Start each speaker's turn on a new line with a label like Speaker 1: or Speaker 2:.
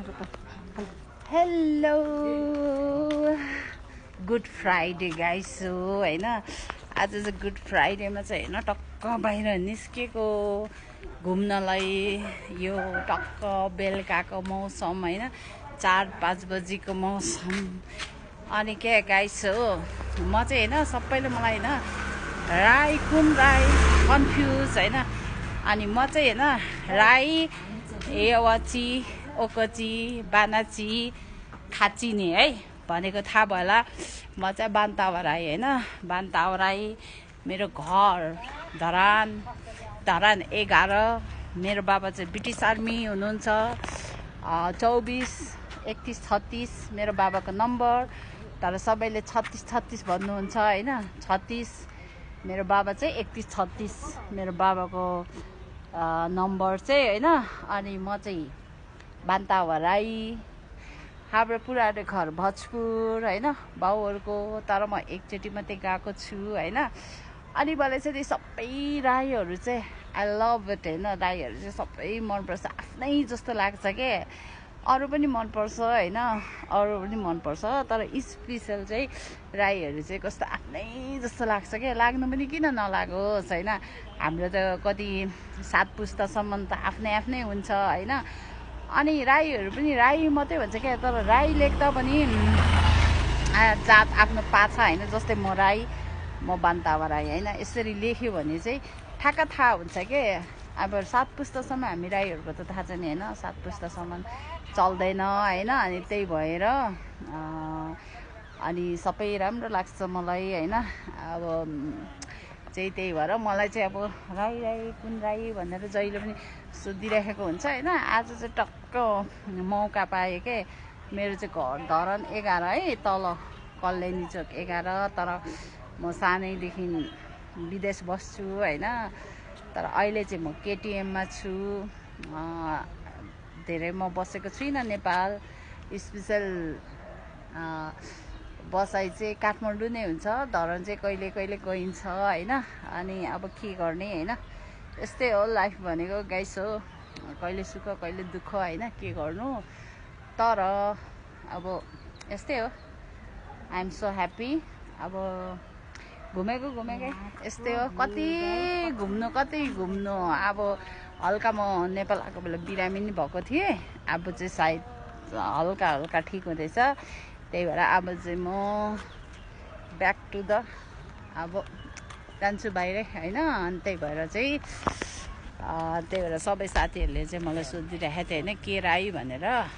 Speaker 1: Hello good Friday guys हो हैन। आज चाहिँ गुड फ्राइडेमा चाहिँ हैन टक्क बाहिर निस्केको घुम्नलाई। यो टक्क बेलुकाको मौसम हैन, 4-5 बजीको मौसम। अनि के गाइस हो, म चाहिँ हैन सबैले मलाई हैन राई कुन राई कन्फ्युज हैन। अनि म चाहिँ हैन राई एवाची ओकची बानाची खाची नि है भनेको थाहा भयो होला। म चाहिँ बान्तावा राई हैन, बान्तावा राई। मेरो घर धरान 11। मेरो बाबा चाहिँ ब्रिटिस आर्मी हुनुहुन्छ। 24 31 36 मेरो बाबाको नम्बर, तर सबैले 36 भन्नुहुन्छ हैन। 36 मेरो बाबा चाहिँ 31 36 मेरो बाबाको नम्बर चाहिँ हैन। अनि म चाहिँ बान्तावा राई। हाम्रो पुरानो घर भोजपुर हैन बाउहरूको, तर म एकचोटि मात्रै गएको छु हैन। अनि मलाई चाहिँ सबै राईहरू चाहिँ आई लभ इट हैन। राईहरू चाहिँ सबै मनपर्छ, आफ्नै जस्तो लाग्छ के। अरू पनि मनपर्छ हैन, अरू पनि मनपर्छ, तर स्पेसल चाहिँ राईहरू चाहिँ कस्तो आफ्नै जस्तो लाग्छ के। लाग्नु पनि किन नलागोस् हैन। हाम्रो त कति 7 पुस्तासम्म त आफ्नै आफ्नै हुन्छ हैन। अनि राईहरू पनि राई मात्रै भन्छ क्या, तर राई लेख्दा पनि जात आफ्नो पाछा हैन। जस्तै म राई, म बान्तावा राई हैन, यसरी लेख्यो भने चाहिँ ठ्याक्क थाहा हुन्छ के। अब 7 पुस्तासम्म हामी राईहरूको त थाहा छ नि हैन, 7 पुस्तासम्म चल्दैन हैन। अनि त्यही भएर अनि सबै राम्रो लाग्छ मलाई हैन। अब चाहिँ त्यही भएर मलाई चाहिँ अब राई कुन राई भनेर जहिले पनि सोधिराखेको हुन्छ हैन। आज चाहिँ टक्क मौका पाएँ के। मेरो चाहिँ घर धरान 11 है, तल कल्याणी चोक 11। तर म सानैदेखि विदेश बस्छु हैन। तर अहिले चाहिँ म केटिएममा छु। धेरै म बसेको छुइनँ नेपाल। स्पेसल बसाइ चाहिँ काठमाडौँ नै हुन्छ, धरान चाहिँ कहिले कहिले गइन्छ हैन। अनि अब के गर्ने हैन, यस्तै हो लाइफ भनेको गाइस हो। कहिले सुख कहिले दुःख हैन, के गर्नु। तर अब यस्तै हो, आइ एम सो ह्याप्पी। अब घुमेकै यस्तै हो। कति घुम्नु। अब हल्का म नेपाल आएको बेला बिरामी नि भएको थिएँ। अब चाहिँ सायद हल्का ठिक हुँदैछ। त्यही भएर अब चाहिँ म ब्याक टु द अब जान्छु बाहिरै हैन। अनि त्यही भएर सबै साथीहरूले चाहिँ मलाई सोधिरहेको थियो हैन, के राई भनेर।